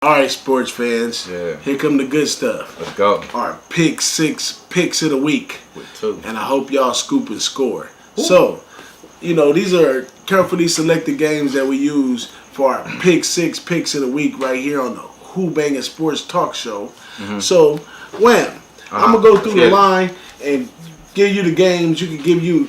All right, sports fans. Yeah. Here come the good stuff. Let's go. Our pick 6 picks of the week. With 2. And I hope y'all scoop and score. Ooh. So, these are carefully selected games that we use for our pick 6 picks of the week right here on the Who-Bangin Sports Talk Show. Mm-hmm. So, Wham, I'm going to go through the line and give you the games. You can give you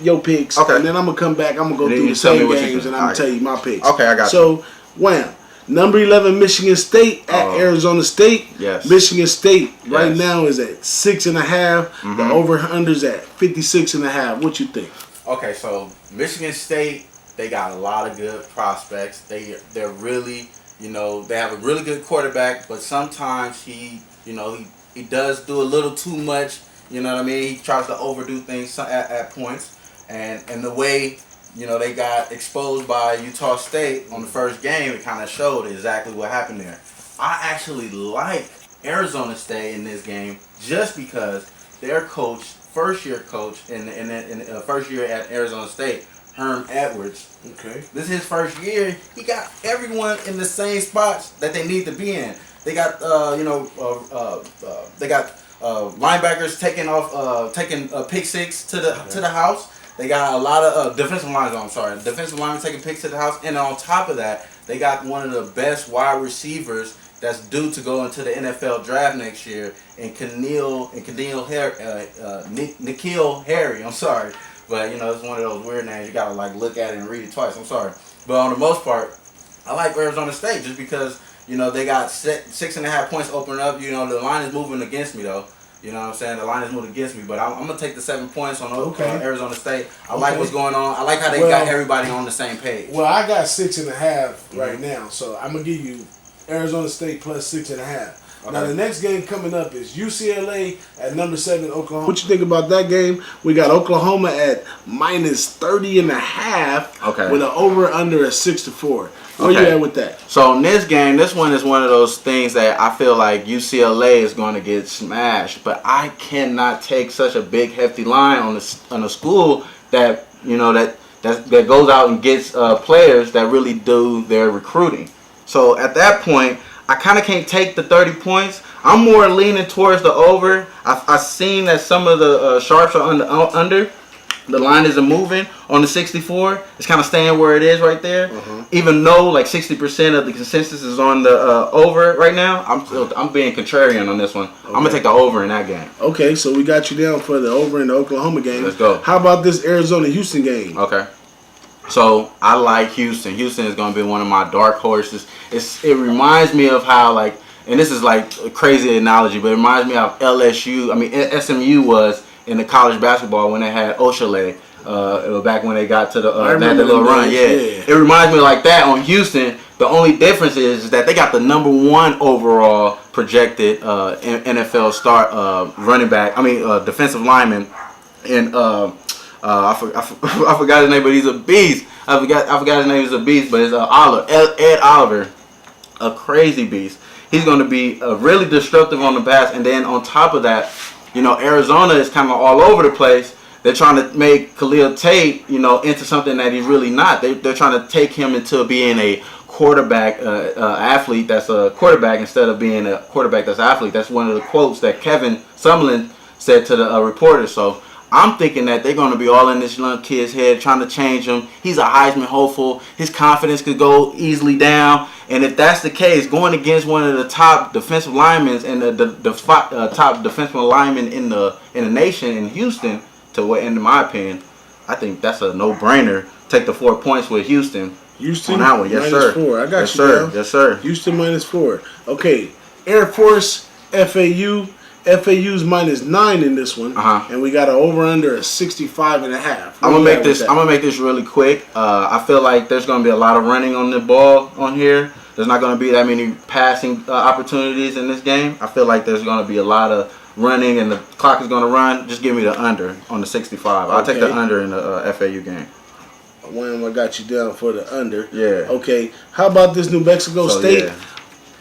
your picks. Okay. And then I'm going to come back. I'm going to go through the same games and I'm going to tell you my picks. Okay, I got you. So, Wham. Number 11, Michigan State at Arizona State. Yes. Michigan State right now is at 6.5. Mm-hmm. The over/unders at 56.5. What you think? Okay, so Michigan State, they got a lot of good prospects. They're really, they have a really good quarterback, but sometimes he does do a little too much. You know what I mean? He tries to overdo things at points, and the way. They got exposed by Utah State on the first game. It kind of showed exactly what happened there. I actually like Arizona State in this game just because their coach, first-year coach in first year at Arizona State, Herm Edwards. Okay. This is his first year. He got everyone in the same spots that they need to be in. They got linebackers taking a pick 6 to the house. They got a lot of defensive linemen taking picks to the house. And on top of that, they got one of the best wide receivers that's due to go into the NFL draft next year, and N'Keal Harry. I'm sorry. But, it's one of those weird names. You got to, look at it and read it twice. I'm sorry. But on the most part, I like Arizona State just because, they got 6.5 points opening up. The line is moving against me, though. You know what I'm saying? The line is moving against me, but I'm going to take the 7 points on Arizona State. I like what's going on. I like how they got everybody on the same page. Well, I got 6.5 right now, so I'm going to give you Arizona State plus 6.5. Okay. Now, the next game coming up is UCLA at number 7, Oklahoma. What you think about that game? We got Oklahoma at minus 30.5 with an over-under at 6-4. Where you at with that? So in this game, this one is one of those things that I feel like UCLA is going to get smashed. But I cannot take such a big, hefty line on a school that that goes out and gets players that really do their recruiting. So at that point, I kind of can't take the 30 points. I'm more leaning towards the over. I've seen that some of the sharps are under. The line isn't moving on the 64. It's kind of staying where it is right there. Even though 60% of the consensus is on the over right now, I'm being contrarian on this one. I'm gonna take the over in that game. Okay, so we got you down for the over in the Oklahoma game. Let's go. How about this Arizona-Houston game? Okay. So I like Houston. Houston is gonna be one of my dark horses. It reminds me of how and this is a crazy analogy, but it reminds me of SMU was in the college basketball when they had Oshale, back when they got to the little run. Yeah. It reminds me like that on Houston. The only difference is that they got the number 1 overall projected NFL start running back. Defensive lineman, and I forgot his name, but he's a beast. I forgot his name is a beast, but it's Ed Oliver, a crazy beast. He's going to be really disruptive on the pass, and then on top of that, Arizona is kind of all over the place. They're trying to make Khalil Tate, into something that he's really not. They're trying to take him into being a quarterback athlete that's a quarterback instead of being a quarterback that's an athlete. That's one of the quotes that Kevin Sumlin said to the reporter. So I'm thinking that they're going to be all in this young kid's head, trying to change him. He's a Heisman hopeful. His confidence could go easily down. And if that's the case, going against one of the top defensive linemen and the top defensive lineman in the nation in Houston, in my opinion, I think that's a no-brainer. Take the 4 points with Houston. Houston on that one, yes minus sir. 4. I got yes, you, sir. down. Yes, sir. Houston minus 4. Okay, Air Force, FAU. FAU's minus 9 in this one, and we got an over/under of 65.5. I'm gonna make this really quick. I feel like there's gonna be a lot of running on the ball on here. There's not gonna be that many passing opportunities in this game. I feel like there's gonna be a lot of running, and the clock is gonna run. Just give me the under on the 65. I'll take the under in the FAU game. Wham, I got you down for the under. Yeah. Okay. How about this New Mexico State,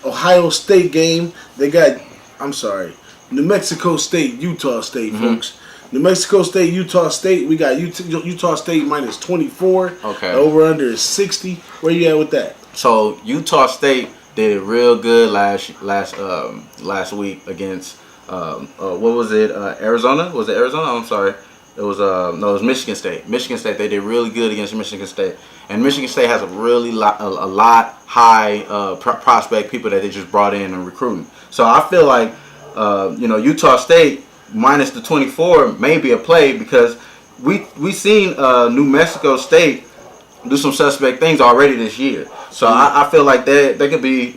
Ohio State game? They got. I'm sorry. New Mexico State, Utah State, folks. New Mexico State, Utah State. We got Utah State minus 24. Okay. Over under is 60. Where you at with that? So Utah State did it real good last week against what was it? Arizona? Was it Arizona? I'm sorry. It was it was Michigan State. Michigan State, they did really good against Michigan State, and Michigan State has a really a lot high prospect people that they just brought in and recruiting. So I feel like Utah State minus the 24 may be a play because we seen New Mexico State do some suspect things already this year. So I feel like they could be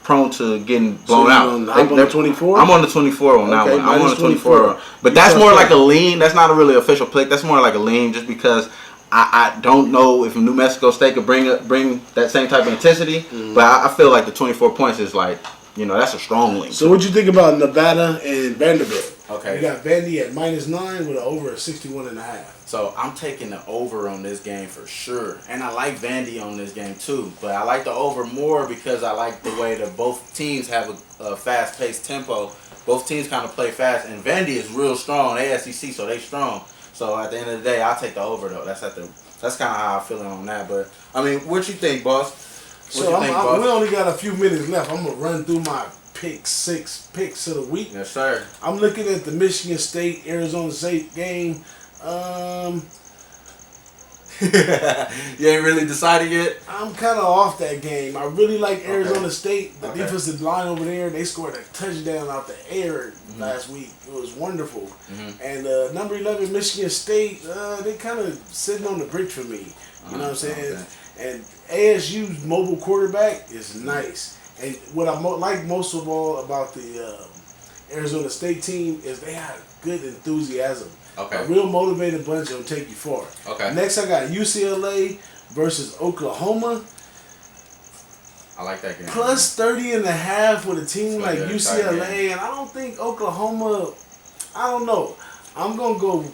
prone to getting blown out. I'm on the 24. I'm on the 24 on that one. I'm on the 24. But that's more like a lean. That's not a really official pick. That's more like a lean, just because I don't know if New Mexico State could bring that same type of intensity. But I feel like the 24 points is like, that's a strong lean. So what you think about Nevada and Vanderbilt? Okay. You got Vandy at -9 with an over of 61.5. So I'm taking the over on this game for sure. And I like Vandy on this game too. But I like the over more because I like the way that both teams have a fast-paced tempo. Both teams kind of play fast. And Vandy is real strong. They SEC, so they strong. So at the end of the day, I'll take the over though. That's kind of how I'm feeling on that. But, I mean, what you think, boss? We only got a few minutes left. I'm going to run through my pick 6 picks of the week. Yes, sir. I'm looking at the Michigan State, Arizona State game. You ain't really decided yet? I'm kind of off that game. I really like Arizona State. The defensive line over there, they scored a touchdown out the air last week. It was wonderful. And number 11, Michigan State, they kind of sitting on the brick for me. You know what I'm saying? Okay. And ASU's mobile quarterback is nice. And what I like most of all about the Arizona State team is they have good enthusiasm. Okay. A real motivated bunch will take you far. Okay. Next, I got UCLA versus Oklahoma. I like that game. Plus 30.5 with a team like Yeah, UCLA. And I don't think Oklahoma, I don't know. I'm going to go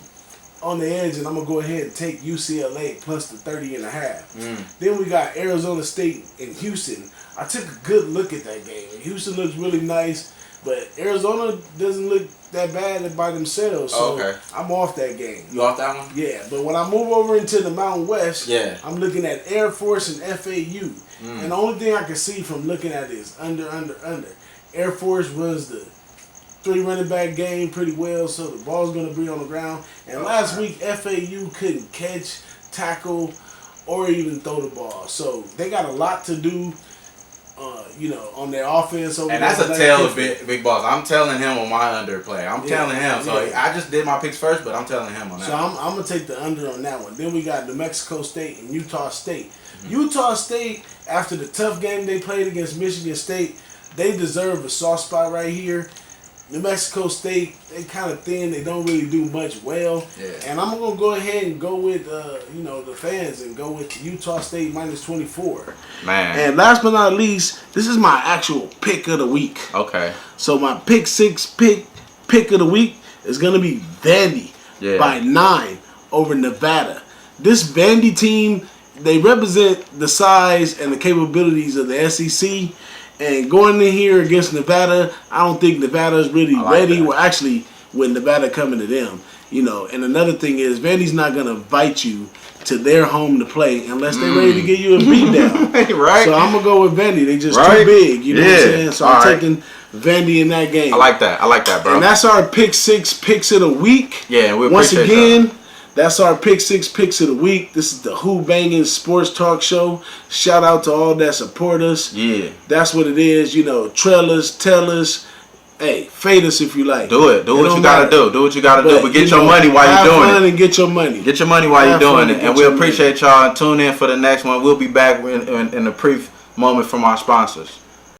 on the edge and I'm going to go ahead and take UCLA plus the 30.5. Then we got Arizona State and Houston. I took a good look at that game. Houston looks really nice, but Arizona doesn't look that bad by themselves. So I'm off that game. You off that one? Yeah, but when I move over into the Mountain West, Yeah. I'm looking at Air Force and FAU. And the only thing I can see from looking at it is under. Air Force runs the 3 running back game pretty well, so the ball's going to be on the ground. And last week, FAU couldn't catch, tackle, or even throw the ball. So they got a lot to do, on their offense. And that's a tell of Big Boss. I'm telling him on my underplay. I'm telling him. So I just did my picks first, but I'm telling him on that. So I'm going to take the under on that one. Then we got New Mexico State and Utah State. Utah State, after the tough game they played against Michigan State, they deserve a soft spot right here. New Mexico State, they kind of thin. They don't really do much well. Yeah. And I'm going to go ahead and go with, the fans and go with Utah State minus 24. Man. And last but not least, this is my actual pick of the week. Okay. So my pick 6 pick of the week is going to be Vandy by 9 over Nevada. This Vandy team, they represent the size and the capabilities of the SEC. And going in here against Nevada, I don't think Nevada is really ready. Well, actually, with Nevada coming to them, And another thing is, Vandy's not going to invite you to their home to play unless they're ready to give you a beatdown. Right. So I'm going to go with Vandy. They just too big. You know what I'm saying? So I'm taking Vandy in that game. I like that, bro. And that's our pick 6 picks of the week. Yeah, and we Once appreciate again, that's our pick 6 picks of the week. This is the Who-Bangin Sports Talk Show. Shout out to all that support us. Yeah. That's what it is. Trail us, tell us. Hey, fade us if you like. Do it. Do what you gotta do. Do what you gotta do. But get your money while you're doing it. Have fun and get your money. Get your money while you're doing it. And we appreciate y'all. Tune in for the next one. We'll be back in a brief moment from our sponsors.